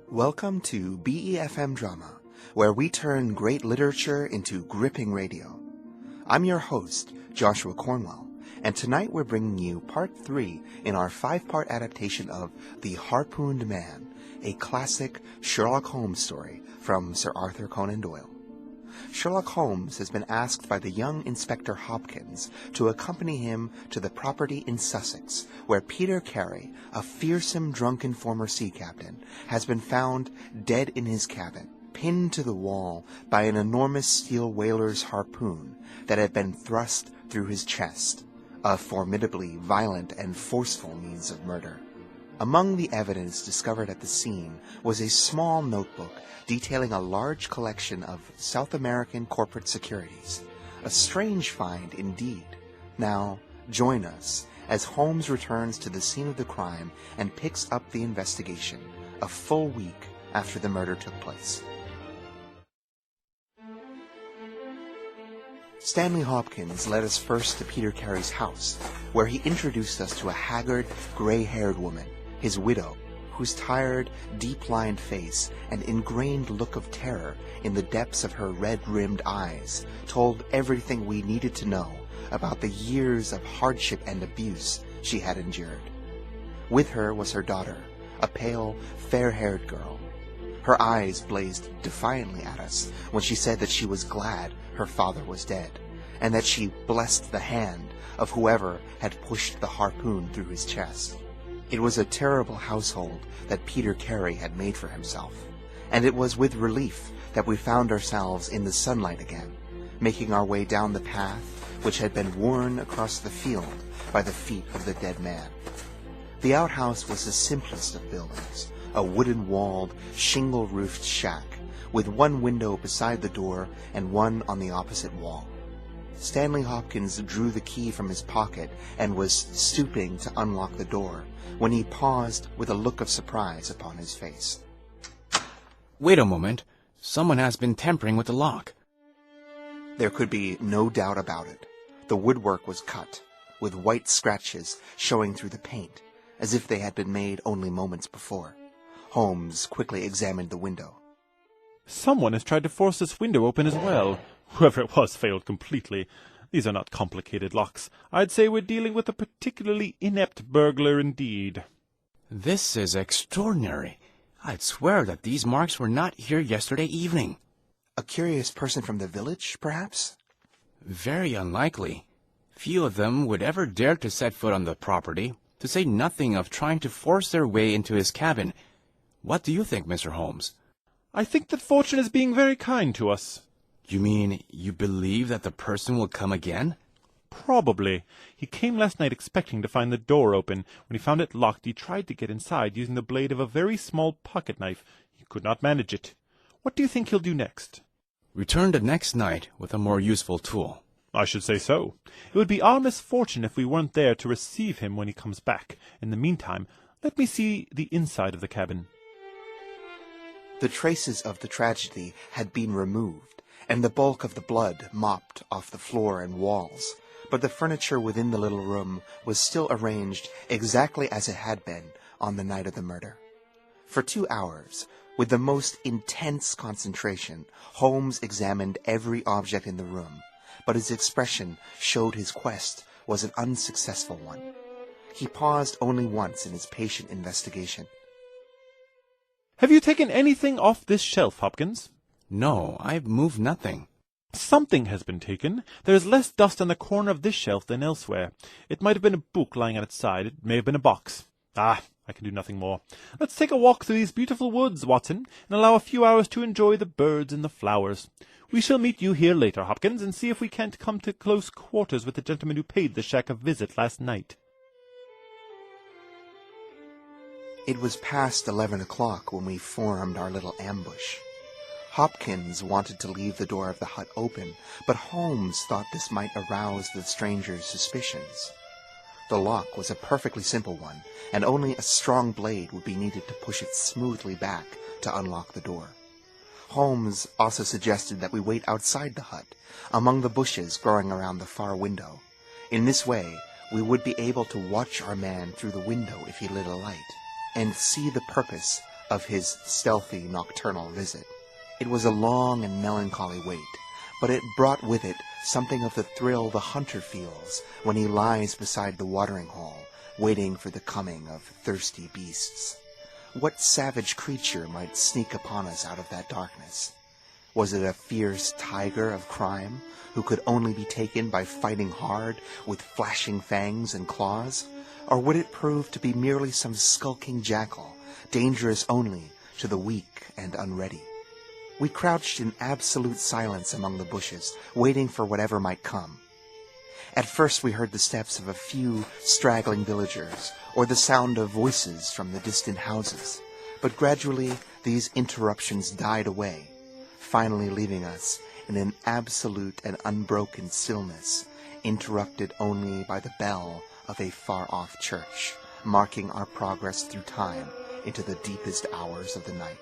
Welcome to BeFM Drama, where we turn great literature into gripping radio. I'm your host, Joshua Cornwell, and tonight we're bringing you part 3 in our 5-part adaptation of The Harpooned Man, a classic Sherlock Holmes story from Sir Arthur Conan Doyle. Sherlock Holmes has been asked by the young Inspector Hopkins to accompany him to the property in Sussex, where Peter Carey, a fearsome drunken former sea captain, has been found dead in his cabin, pinned to the wall by an enormous steel whaler's harpoon that had been thrust through his chest, a formidably violent and forceful means of murder. Among the evidence discovered at the scene was a small notebook detailing a large collection of South American corporate securities. A strange find indeed. Now, join us as Holmes returns to the scene of the crime and picks up the investigation a full week after the murder took place. Stanley Hopkins led us first to Peter Carey's house, where he introduced us to a haggard, gray-haired woman, his widow, whose tired, deep-lined face and ingrained look of terror in the depths of her red-rimmed eyes told everything we needed to know about the years of hardship and abuse she had endured. With her was her daughter, a pale, fair-haired girl. Her eyes blazed defiantly at us when she said that she was glad her father was dead, and that she blessed the hand of whoever had pushed the harpoon through his chest. It was a terrible household that Peter Carey had made for himself, and it was with relief that we found ourselves in the sunlight again, making our way down the path which had been worn across the field by the feet of the dead man. The outhouse was the simplest of buildings, a wooden-walled, shingle-roofed shack, with one window beside the door and one on the opposite wall. Stanley Hopkins drew the key from his pocket and was stooping to unlock the door when he paused with a look of surprise upon his face. Wait a moment. Someone has been tampering with the lock. There could be no doubt about it. The woodwork was cut, with white scratches showing through the paint, as if they had been made only moments before. Holmes quickly examined the window. Someone has tried to force this window open as well. Whoever it was failed completely. These are not complicated locks. I'd say we're dealing with a particularly inept burglar indeed. This is extraordinary. I'd swear that these marks were not here yesterday evening. A curious person from the village, perhaps? Very unlikely. Few of them would ever dare to set foot on the property, to say nothing of trying to force their way into his cabin. What do you think, Mr. Holmes? I think that fortune is being very kind to us. You mean you believe that the person will come again? Probably. He came last night expecting to find the door open. When he found it locked, he tried to get inside using the blade of a very small pocket knife. He could not manage it. What do you think he'll do next? Return the next night with a more useful tool. I should say so. It would be our misfortune if we weren't there to receive him when he comes back. In the meantime, let me see the inside of the cabin. The traces of the tragedy had been removed, and the bulk of the blood mopped off the floor and walls, but the furniture within the little room was still arranged exactly as it had been on the night of the murder. For 2 hours, with the most intense concentration, Holmes examined every object in the room, but his expression showed his quest was an unsuccessful one. He paused only once in his patient investigation. Have you taken anything off this shelf, Hopkins? No, I've moved nothing. Something has been taken. There is less dust on the corner of this shelf than elsewhere. It might have been a book lying at its side. It may have been a box. I can do nothing more. Let's take a walk through these beautiful woods, Watson, and allow a few hours to enjoy the birds and the flowers. We shall meet you here later, Hopkins, and see if we can't come to close quarters with the gentleman who paid the shack a visit last night. It was past 11 o'clock when we formed our little ambush. Hopkins wanted to leave the door of the hut open, but Holmes thought this might arouse the stranger's suspicions. The lock was a perfectly simple one, and only a strong blade would be needed to push it smoothly back to unlock the door. Holmes also suggested that we wait outside the hut, among the bushes growing around the far window. In this way, we would be able to watch our man through the window if he lit a light, and see the purpose of his stealthy nocturnal visit. It was a long and melancholy wait, but it brought with it something of the thrill the hunter feels when he lies beside the watering hole, waiting for the coming of thirsty beasts. What savage creature might sneak upon us out of that darkness? Was it a fierce tiger of crime, who could only be taken by fighting hard with flashing fangs and claws? Or would it prove to be merely some skulking jackal, dangerous only to the weak and unready? We crouched in absolute silence among the bushes, waiting for whatever might come. At first we heard the steps of a few straggling villagers, or the sound of voices from the distant houses, but gradually these interruptions died away, finally leaving us in an absolute and unbroken stillness, interrupted only by the bell of a far-off church, marking our progress through time into the deepest hours of the night.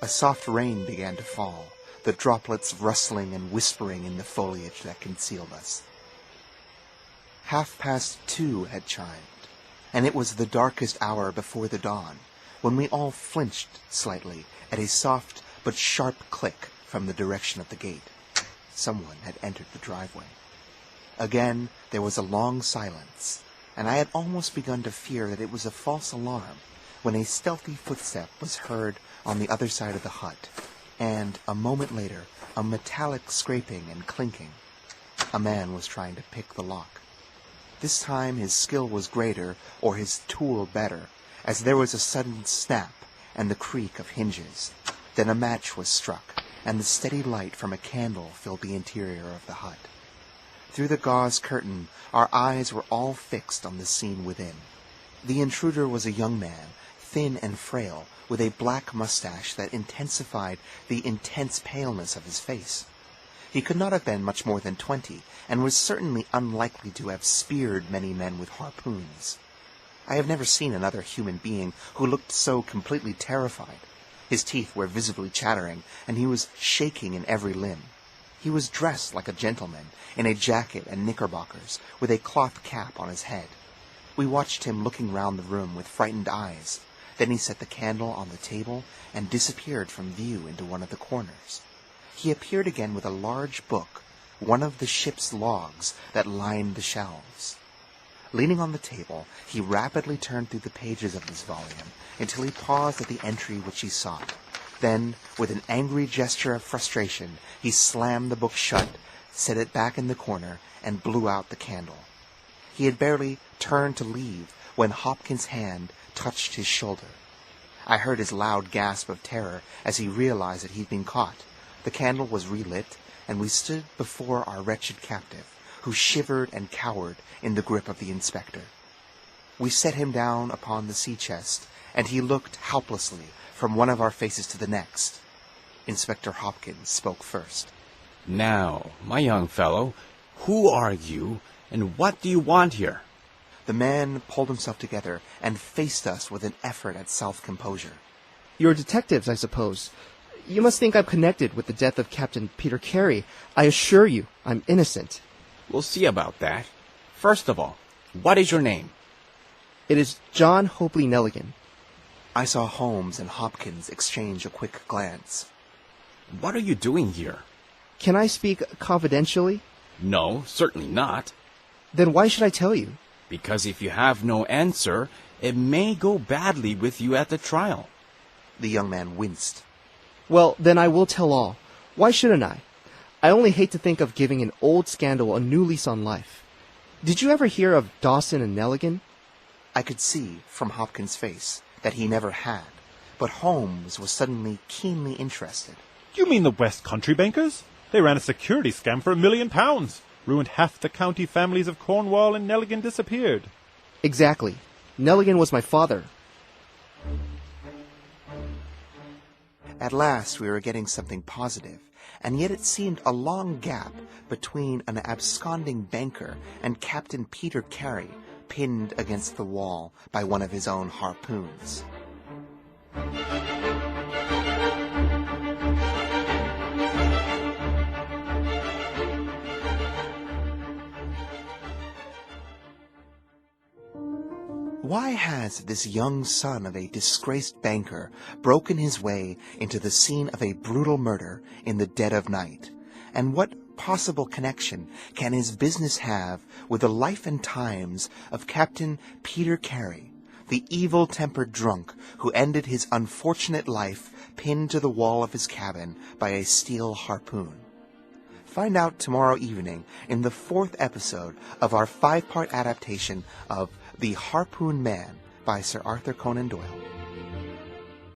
A soft rain began to fall, the droplets rustling and whispering in the foliage that concealed us. 2:30 had chimed, and it was the darkest hour before the dawn, when we all flinched slightly at a soft but sharp click from the direction of the gate. Someone had entered the driveway. Again there was a long silence, and I had almost begun to fear that it was a false alarm, when a stealthy footstep was heard on the other side of the hut, and, a moment later, a metallic scraping and clinking. A man was trying to pick the lock. This time his skill was greater, or his tool better, as there was a sudden snap and the creak of hinges. Then a match was struck, and the steady light from a candle filled the interior of the hut. Through the gauze curtain our eyes were all fixed on the scene within. The intruder was a young man, thin and frail, with a black mustache that intensified the intense paleness of his face. He could not have been much more than 20, and was certainly unlikely to have speared many men with harpoons. I have never seen another human being who looked so completely terrified. His teeth were visibly chattering, and he was shaking in every limb. He was dressed like a gentleman, in a jacket and knickerbockers, with a cloth cap on his head. We watched him looking round the room with frightened eyes. Then he set the candle on the table and disappeared from view into one of the corners. He appeared again with a large book, one of the ship's logs that lined the shelves. Leaning on the table, he rapidly turned through the pages of this volume until he paused at the entry which he sought. Then, with an angry gesture of frustration, he slammed the book shut, set it back in the corner, and blew out the candle. He had barely turned to leave when Hopkins' hand touched his shoulder. I heard his loud gasp of terror as he realized that he'd been caught. The candle was relit, and we stood before our wretched captive, who shivered and cowered in the grip of the inspector. We set him down upon the sea-chest, and he looked helplessly from one of our faces to the next. Inspector Hopkins spoke first. Now, my young fellow, who are you, and what do you want here? The man pulled himself together and faced us with an effort at self-composure. You're detectives, I suppose. You must think I'm connected with the death of Captain Peter Carey. I assure you, I'm innocent. We'll see about that. First of all, what is your name? It is John Hopley Nelligan. I saw Holmes and Hopkins exchange a quick glance. What are you doing here? Can I speak confidentially? No, certainly not. Then why should I tell you? Because if you have no answer, it may go badly with you at the trial. The young man winced. Well, then I will tell all. Why shouldn't I? I only hate to think of giving an old scandal a new lease on life. Did you ever hear of Dawson and Nelligan? I could see from Hopkins' face that he never had, but Holmes was suddenly keenly interested. You mean the West Country bankers? They ran a security scam for £1 million. Ruined half the county families of Cornwell, and Nelligan disappeared. Exactly. Nelligan was my father. At last we were getting something positive, and yet it seemed a long gap between an absconding banker and Captain Peter Carey, pinned against the wall by one of his own harpoons. Why has this young son of a disgraced banker broken his way into the scene of a brutal murder in the dead of night? And what possible connection can his business have with the life and times of Captain Peter Carey, the evil-tempered drunk who ended his unfortunate life pinned to the wall of his cabin by a steel harpoon? Find out tomorrow evening in the 4th episode of our 5-part adaptation of The Harpooned Man by Sir Arthur Conan Doyle.